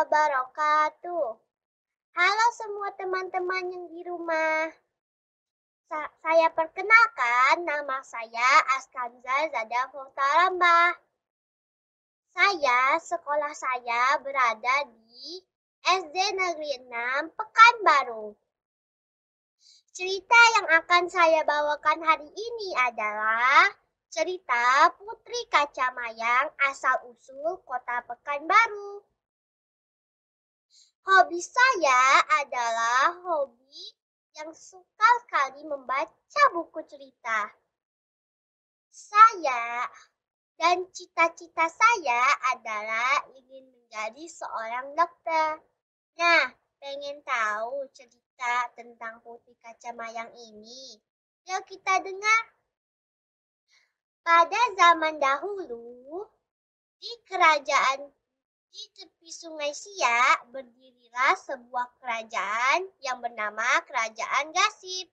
wabarakatuh. Halo semua teman-teman yang di rumah. Saya perkenalkan, nama saya Askanza Zada Fotarambah. Sekolah saya berada di SD Negeri 6 Pekanbaru. Cerita yang akan saya bawakan hari ini adalah cerita Putri Kacamayang asal-usul Kota Pekanbaru. Hobi saya adalah hobi yang suka sekali membaca buku cerita. Dan cita-cita saya adalah ingin menjadi seorang dokter. Nah, pengen tahu cerita tentang Putri Kacamayang ini? Yuk kita dengar. Pada zaman dahulu, di tepi Sungai Siak berdirilah sebuah kerajaan yang bernama Kerajaan Gasip.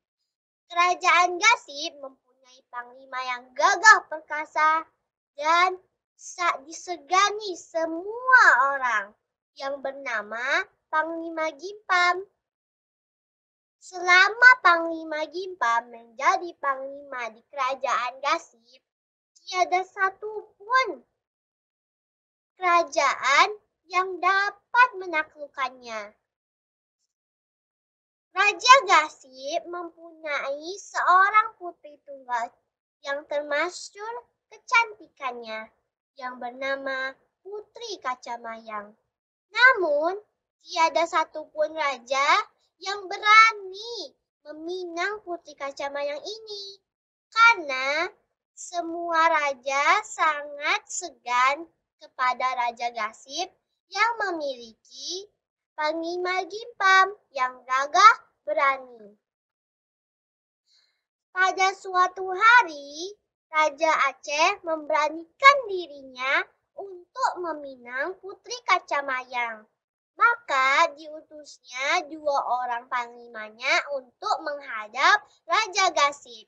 Kerajaan Gasip mempunyai panglima yang gagah perkasa dan disegani semua orang, yang bernama Panglima Gimpam. Selama Panglima Gimpam menjadi panglima di Kerajaan Gasip, tiada satupun kerajaan yang dapat menaklukkannya. Raja Gasip mempunyai seorang putri tunggal yang termasyhur kecantikannya, yang bernama Putri Kacamayang. Namun, tiada satupun raja yang berani meminang Putri Kacamayang ini, karena semua raja sangat segan kepada Raja Gasip yang memiliki Panglima Gimpam yang gagah berani. Pada suatu hari, Raja Aceh memberanikan dirinya untuk meminang Putri Kacamayang. Maka diutusnya 2 orang panglimanya untuk menghadap Raja Gasip.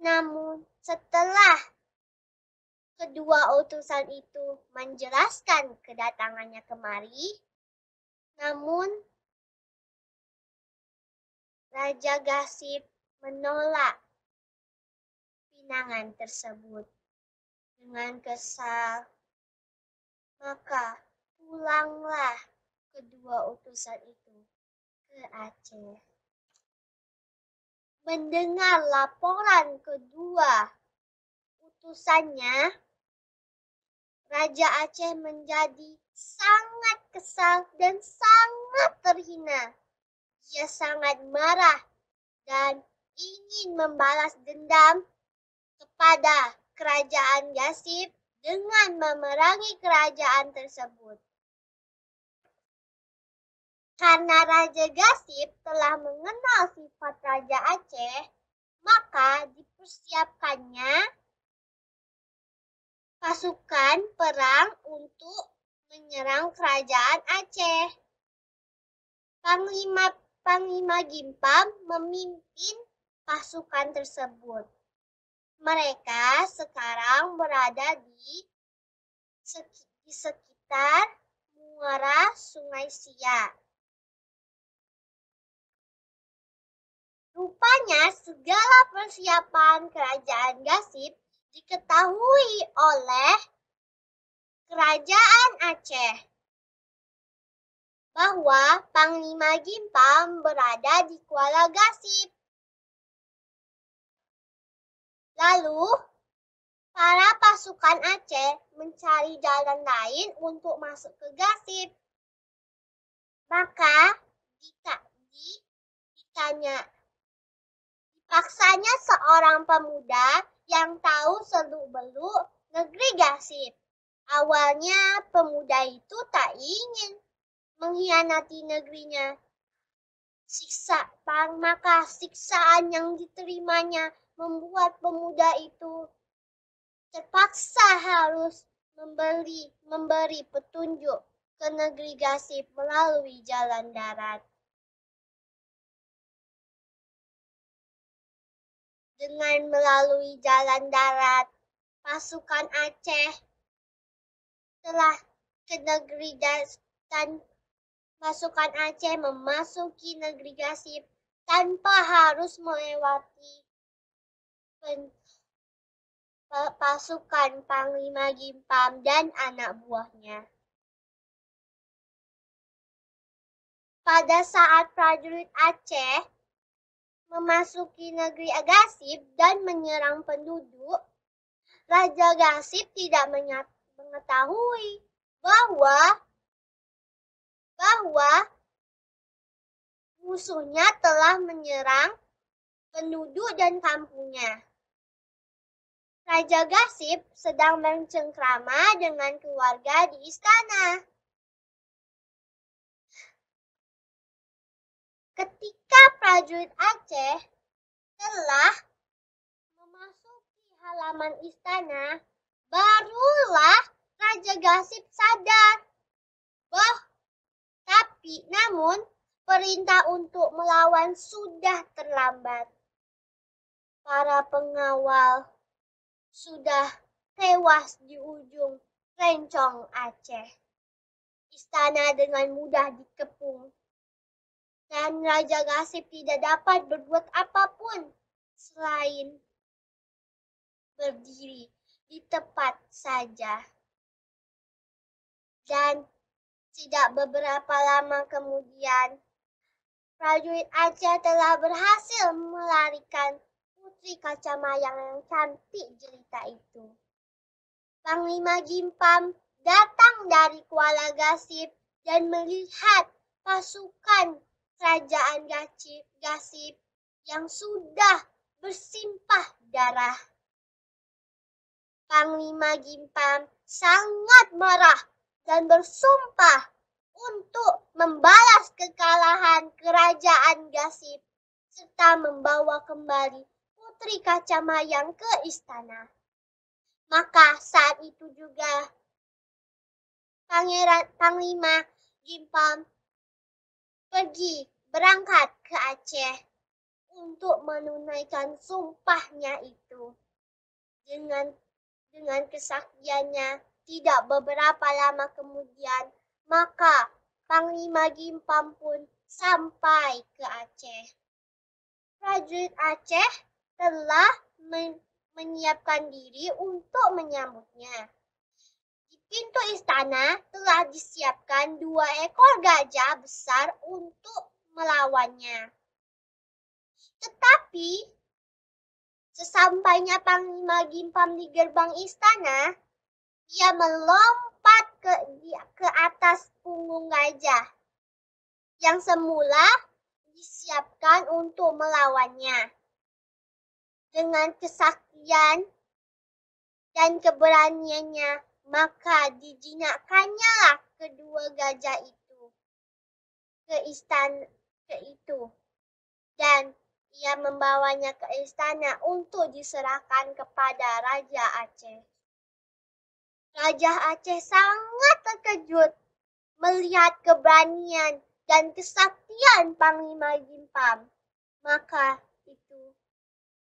Namun setelah kedua utusan itu menjelaskan kedatangannya kemari, namun Raja Gasip menolak pinangan tersebut. Dengan kesal, maka pulanglah kedua utusan itu ke Aceh. Mendengar laporan kedua utusannya, Raja Aceh menjadi sangat kesal dan sangat terhina. Dia sangat marah dan ingin membalas dendam kepada Kerajaan Gasip dengan memerangi kerajaan tersebut. Karena Raja Gasip telah mengenal sifat Raja Aceh, maka dipersiapkannya pasukan perang untuk menyerang Kerajaan Aceh. Panglima Gimpam memimpin pasukan tersebut. Mereka sekarang berada di sekitar muara Sungai Siak. Rupanya segala persiapan Kerajaan Gasip diketahui oleh Kerajaan Aceh bahwa Panglima Gimpam berada di Kuala Gasip. Lalu, para pasukan Aceh mencari jalan lain untuk masuk ke Gasip. Maka dipaksanya seorang pemuda yang tahu seluk-beluk negeri Gasip. Awalnya pemuda itu tak ingin mengkhianati negerinya. Maka siksaan yang diterimanya membuat pemuda itu terpaksa harus memberi petunjuk ke negeri Gasip melalui jalan darat. Dengan melalui jalan darat, pasukan Aceh telah ke negeri dan pasukan Aceh memasuki negeri Gasip tanpa harus melewati pasukan Panglima Gimpam dan anak buahnya. Pada saat prajurit Aceh memasuki negeri Gasip dan menyerang penduduk, Raja Gasip tidak mengetahui bahwa musuhnya telah menyerang penduduk dan kampungnya. Raja Gasip sedang bercengkrama dengan keluarga di istana. Ketika prajurit Aceh telah memasuki halaman istana, barulah Raja Gasip sadar. Namun perintah untuk melawan sudah terlambat. Para pengawal sudah tewas di ujung Rencong Aceh. Istana dengan mudah dikepung. Dan Raja Gasip tidak dapat berbuat apapun selain berdiri di tempat saja. Dan tidak beberapa lama kemudian, prajurit Aceh telah berhasil melarikan Putri Kacamayang yang cantik jelita itu. Panglima Gimpam datang dari Kuala Gasip dan melihat pasukan kerajaan Gasip yang sudah bersimpah darah. Panglima Gimpam sangat marah dan bersumpah untuk membalas kekalahan kerajaan Gasip serta membawa kembali Putri Kacamayang ke istana. Maka saat itu juga Panglima Gimpam berangkat ke Aceh untuk menunaikan sumpahnya itu. Dengan kesaktiannya, tidak beberapa lama kemudian, maka Panglima Gimpam pun sampai ke Aceh. Prajurit Aceh telah menyiapkan diri untuk menyambutnya. Di pintu istana telah disiapkan 2 ekor gajah besar untuk melawannya. Tetapi sesampainya Panglima Gimpam di gerbang istana, ia melompat ke atas punggung gajah yang semula disiapkan untuk melawannya. Dengan kesaktian dan keberaniannya, maka dijinakkannya kedua gajah itu ke istana itu. Dan ia membawanya ke istana untuk diserahkan kepada Raja Aceh. Raja Aceh sangat terkejut melihat keberanian dan kesaktian Panglima Gimpam. Maka itu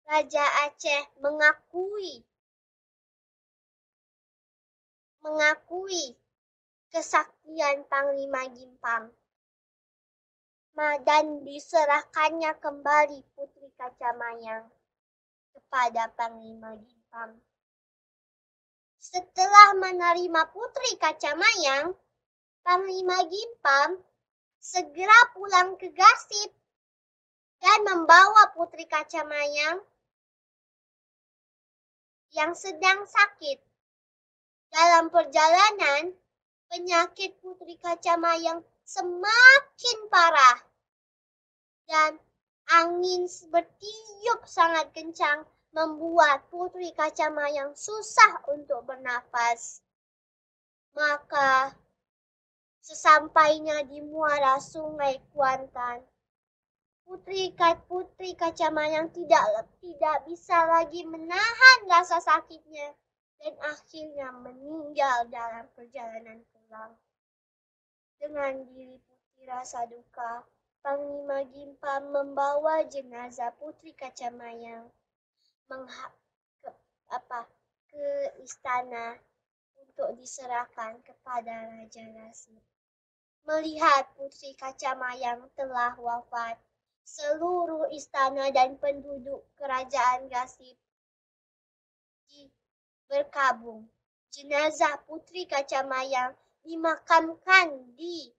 Raja Aceh mengakui kesaktian Panglima Gimpam. Dan diserahkannya kembali Putri Kacamayang kepada Panglima Gimpam. Setelah menerima Putri Kacamayang, Panglima Gimpam segera pulang ke Gasip dan membawa Putri Kacamayang yang sedang sakit. Dalam perjalanan, penyakit Putri Kacamayang semakin parah dan angin bertiup sangat kencang membuat Putri Kacamayang susah untuk bernafas. Maka sesampainya di muara Sungai Kuantan, Putri Kacamayang tidak bisa lagi menahan rasa sakitnya dan akhirnya meninggal dalam perjalanan pulang. Dengan diri Putri rasa duka, Panglima Gimpam membawa jenazah Putri Kacamayang ke istana untuk diserahkan kepada Raja Gasip. Melihat Putri Kacamayang telah wafat, seluruh istana dan penduduk kerajaan Gasip berkabung. Jenazah Putri Kacamayang dimakamkan di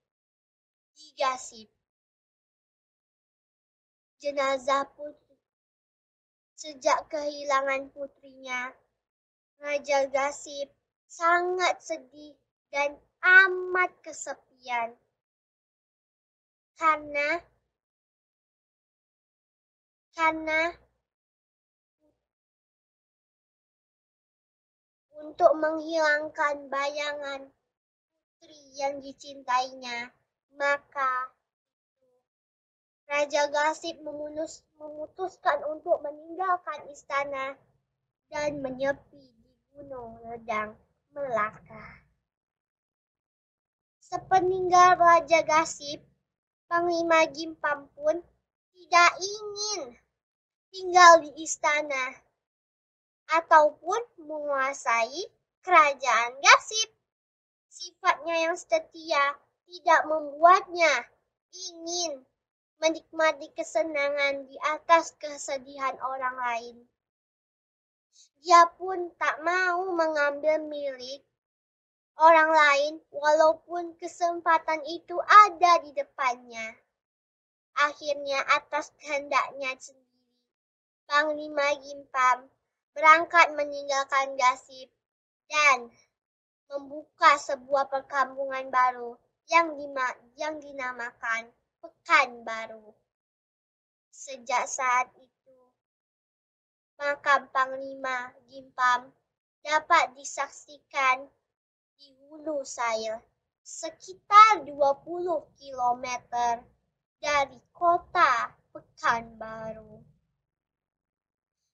Gasip. Jenazah putri. Sejak kehilangan putrinya, Raja Gasip sangat sedih dan amat kesepian. Karena untuk menghilangkan bayangan putri yang dicintainya, maka Raja Gasip memutuskan untuk meninggalkan istana dan menyepi di Gunung Ledang, Melaka. Sepeninggal Raja Gasip, Panglima Gimpang pun tidak ingin tinggal di istana ataupun menguasai kerajaan Gasip. Sifatnya yang setia tidak membuatnya ingin menikmati kesenangan di atas kesedihan orang lain. Dia pun tak mau mengambil milik orang lain walaupun kesempatan itu ada di depannya. Akhirnya atas kehendaknya sendiri, Panglima Gimpang berangkat meninggalkan Gasip dan membuka sebuah perkampungan baru yang dinamakan Pekanbaru. Sejak saat itu, makam Panglima Gimpang dapat disaksikan di Hulu Sair, sekitar 20 km dari kota Pekanbaru.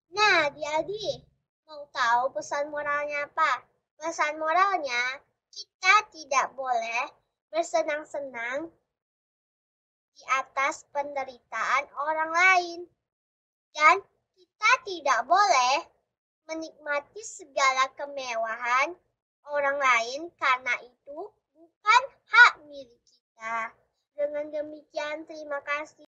Nah, adik-adik, mau tahu pesan moralnya apa? Pesan moralnya, kita tidak boleh bersenang-senang di atas penderitaan orang lain. Dan kita tidak boleh menikmati segala kemewahan orang lain karena itu bukan hak milik kita. Dengan demikian, terima kasih.